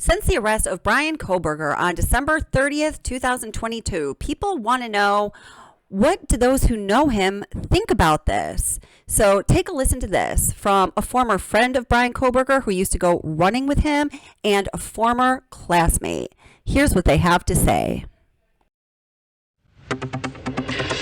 Since the arrest of Bryan Kohberger on December 30th, 2022, people want to know, what do those who know him think about this? So take a listen to this from a former friend of Bryan Kohberger who used to go running with him and a former classmate. Here's what they have to say.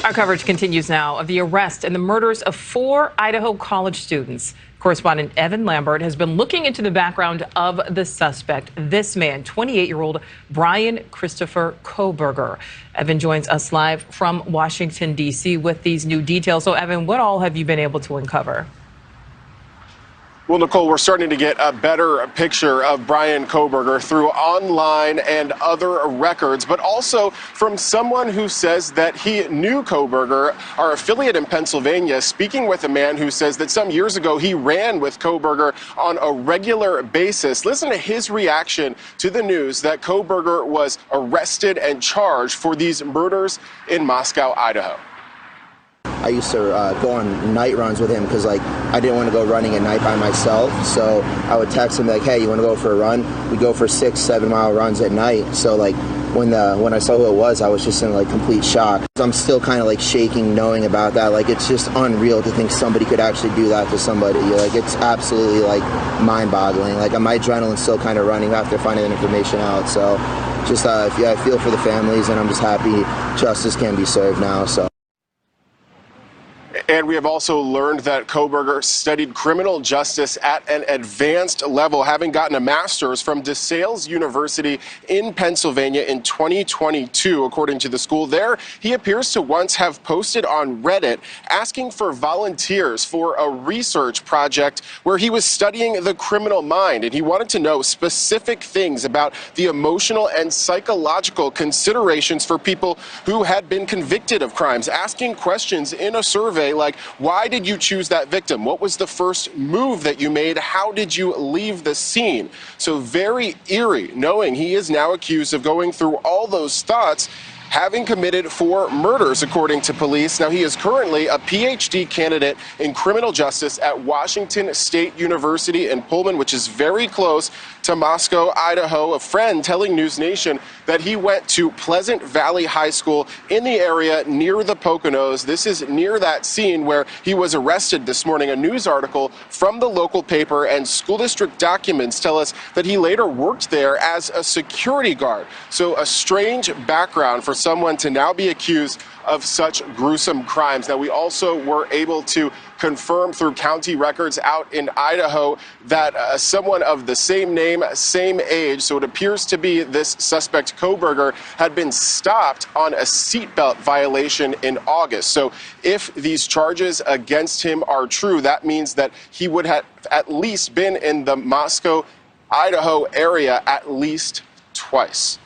Our coverage continues now of the arrest and the murders of 4 Idaho college students. Correspondent Evan Lambert has been looking into the background of the suspect, this man, 28-year-old Bryan Christopher Kohberger. Evan joins us live from Washington, D.C. with these new details. So, Evan, what all have you been able to uncover? Well, Nicole, we're starting to get a better picture of Bryan Kohberger through online and other records, but also from someone who says that he knew Kohberger, our affiliate in Pennsylvania, speaking with a man who says that some years ago he ran with Kohberger on a regular basis. Listen to his reaction to the news that Kohberger was arrested and charged for these murders in Moscow, Idaho. I used to go on night runs with him because, I didn't want to go running at night by myself. So I would text him hey, you want to go for a run? We'd go for 6-7 mile runs at night. So when I saw who it was, I was just in complete shock. I'm still kind of shaking knowing about that. It's just unreal to think somebody could actually do that to somebody. It's absolutely mind-boggling. My adrenaline's still kind of running after finding that information out. So just I feel for the families, and I'm just happy justice can be served now. So. And we have also learned that Kohberger studied criminal justice at an advanced level, having gotten a master's from DeSales University in Pennsylvania in 2022, according to the school. There, he appears to once have posted on Reddit asking for volunteers for a research project where he was studying the criminal mind, and he wanted to know specific things about the emotional and psychological considerations for people who had been convicted of crimes, asking questions in a survey like, why did you choose that victim? What was the first move that you made? How did you leave the scene? So very eerie, knowing he is now accused of going through all those thoughts, having committed 4 murders, according to police. Now, he is currently a PhD candidate in criminal justice at Washington State University in Pullman, which is very close to Moscow, Idaho. A friend telling News Nation that he went to Pleasant Valley High School in the area near the Poconos. This is near that scene where he was arrested this morning. A news article from the local paper and school district documents tell us that he later worked there as a security guard. So a strange background for someone to now be accused of such gruesome crimes. Now, we also were able to confirm through county records out in Idaho that someone of the same name, same age, so it appears to be this suspect Kohberger, had been stopped on a seatbelt violation in August. So if these charges against him are true, that means that he would have at least been in the Moscow, Idaho area at least twice.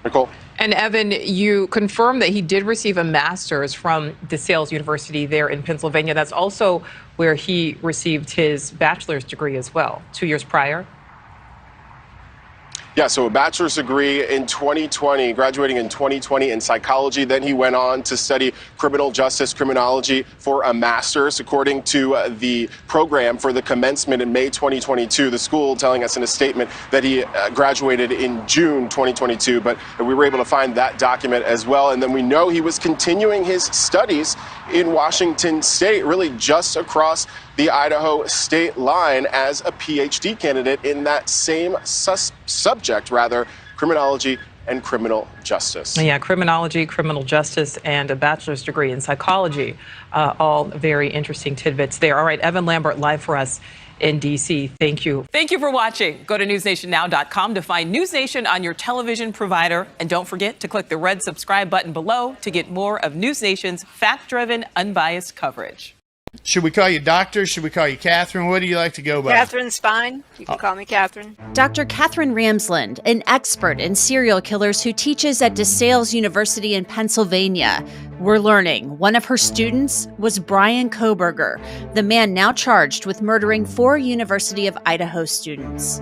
Nicole? And Evan, you confirmed that he did receive a master's from DeSales University there in Pennsylvania. That's also where he received his bachelor's degree as well, 2 years prior. Yeah, so a bachelor's degree in 2020, graduating in 2020 in psychology. Then he went on to study criminal justice, criminology for a master's, according to the program for the commencement in May 2022. The school telling us in a statement that he graduated in June 2022, but we were able to find that document as well. And then we know he was continuing his studies in Washington State, really just across the Idaho state line as a PhD candidate in that same subject, criminology and criminal justice. Yeah, criminology, criminal justice, and a bachelor's degree in psychology. All very interesting tidbits there. All right, Evan Lambert live for us in D.C. Thank you. Thank you for watching. Go to newsnationnow.com to find News Nation on your television provider. And don't forget to click the red subscribe button below to get more of News Nation's fact-driven, unbiased coverage. Should we call you doctor? Should we call you Catherine? What do you like to go by? Catherine's fine. You can call me Catherine. Dr. Catherine Ramsland, an expert in serial killers who teaches at DeSales University in Pennsylvania. We're learning one of her students was Bryan Kohberger, the man now charged with murdering 4 University of Idaho students.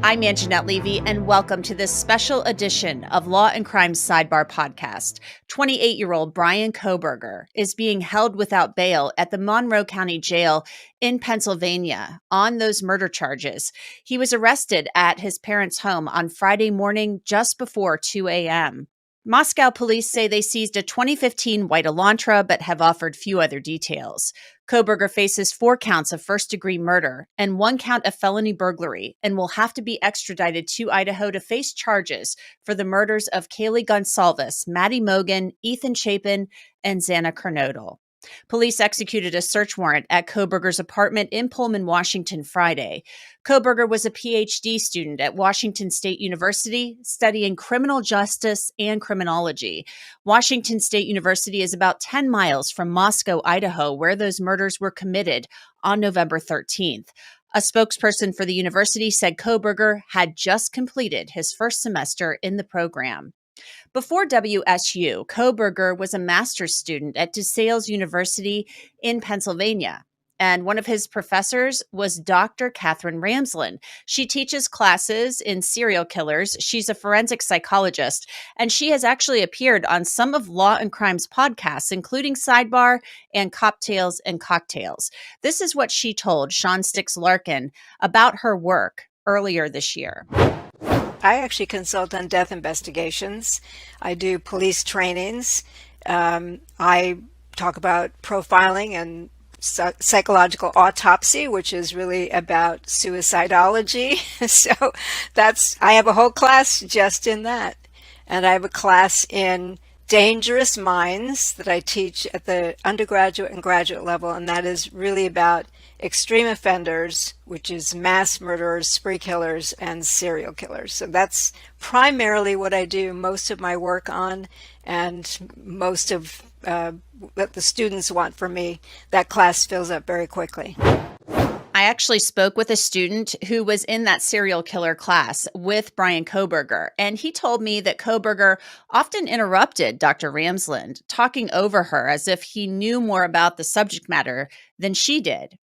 I'm Anjanette Levy, and welcome to this special edition of Law and Crime Sidebar Podcast. 28-year-old Bryan Kohberger is being held without bail at the Monroe County Jail in Pennsylvania on those murder charges. He was arrested at his parents' home on Friday morning just before 2 a.m. Moscow police say they seized a 2015 white Elantra, but have offered few other details. Kohberger faces 4 counts of first-degree murder and 1 count of felony burglary and will have to be extradited to Idaho to face charges for the murders of Kaylee Gonsalves, Maddie Mogan, Ethan Chapin, and Xana Kernodle. Police executed a search warrant at Kohberger's apartment in Pullman, Washington, Friday. Kohberger was a PhD student at Washington State University, studying criminal justice and criminology. Washington State University is about 10 miles from Moscow, Idaho, where those murders were committed on November 13th. A spokesperson for the university said Kohberger had just completed his first semester in the program. Before WSU, Kohberger was a master's student at DeSales University in Pennsylvania, and one of his professors was Dr. Catherine Ramsland. She teaches classes in serial killers. She's a forensic psychologist, and she has actually appeared on some of Law and Crime's podcasts, including Sidebar and Coptails and Cocktails. This is what she told Sean Stix Larkin about her work earlier this year. I actually consult on death investigations. I do police trainings. I talk about profiling and psychological autopsy, which is really about suicidology. So I have a whole class just in that. And I have a class in dangerous minds that I teach at the undergraduate and graduate level, and that is really about extreme offenders, which is mass murderers, spree killers, and serial killers. So that's primarily what I do most of my work on, and most of what the students want from me. That class fills up very quickly. I actually spoke with a student who was in that serial killer class with Bryan Kohberger, and he told me that Kohberger often interrupted Dr. Ramsland, talking over her as if he knew more about the subject matter than she did.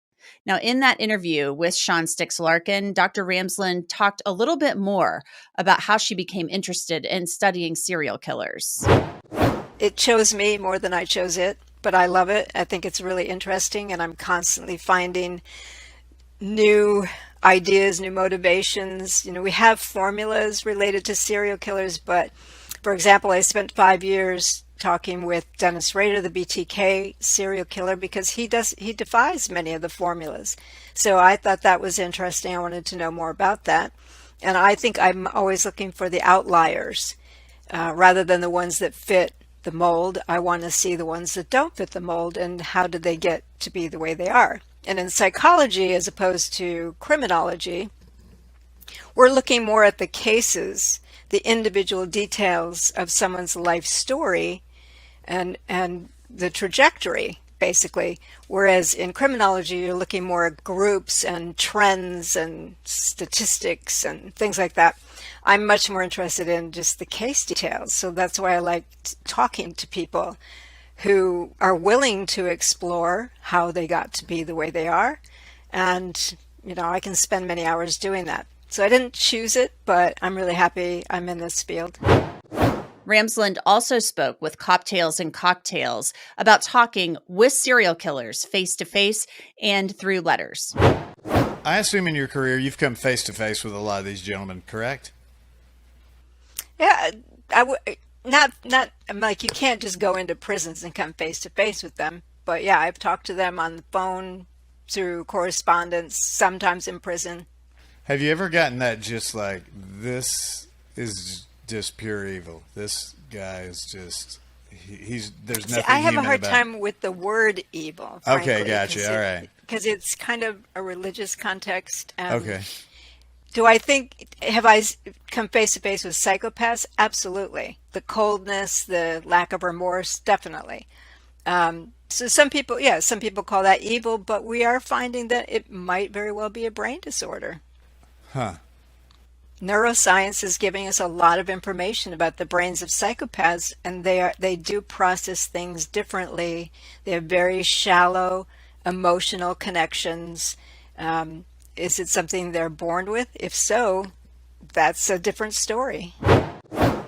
Now, in that interview with Sean Stix Larkin, Dr. Ramsland talked a little bit more about how she became interested in studying serial killers. It chose me more than I chose it, but I love it. I think it's really interesting, and I'm constantly finding new ideas, new motivations. We have formulas related to serial killers, but for example, I spent 5 years talking with Dennis Rader, the BTK serial killer, because he defies many of the formulas. So I thought that was interesting. I wanted to know more about that. And I think I'm always looking for the outliers rather than the ones that fit the mold. I want to see the ones that don't fit the mold and how did they get to be the way they are. And in psychology, as opposed to criminology, we're looking more at the cases, the individual details of someone's life story and the trajectory, basically. Whereas in criminology, you're looking more at groups and trends and statistics and things like that. I'm much more interested in just the case details. So that's why I like talking to people who are willing to explore how they got to be the way they are. And, I can spend many hours doing that. So I didn't choose it, but I'm really happy I'm in this field. Ramsland also spoke with Coptails and Cocktails about talking with serial killers face-to-face and through letters. I assume in your career you've come face-to-face with a lot of these gentlemen, correct? Yeah, not I'm like, you can't just go into prisons and come face-to-face with them. But yeah, I've talked to them on the phone, through correspondence, sometimes in prison. Have you ever gotten that just like, this is just pure evil? This guy is just, there's nothing I have a human hard about time with the word evil. Okay, gotcha. All right. Because it's kind of a religious context. Okay. Do I think, have I come face to face with psychopaths? Absolutely. The coldness, the lack of remorse, definitely. So some people call that evil, but we are finding that it might very well be a brain disorder. Huh. Neuroscience is giving us a lot of information about the brains of psychopaths, and they do process things differently. They have very shallow emotional connections. Is it something they're born with? If so, that's a different story.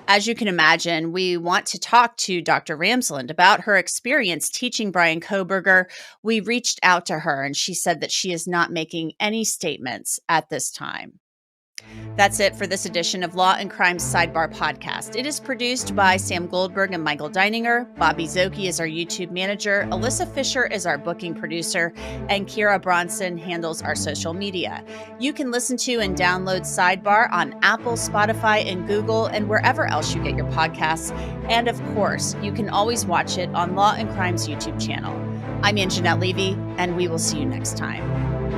As you can imagine, we want to talk to Dr. Ramsland about her experience teaching Bryan Kohberger. We reached out to her and she said that she is not making any statements at this time. That's it for this edition of Law and Crime Sidebar Podcast. It is produced by Sam Goldberg and Michael Deininger. Bobby Zoki is our YouTube manager. Alyssa Fisher is our booking producer. And Kira Bronson handles our social media. You can listen to and download Sidebar on Apple, Spotify, and Google, and wherever else you get your podcasts. And of course, you can always watch it on Law and Crime's YouTube channel. I'm Anjanette Levy, and we will see you next time.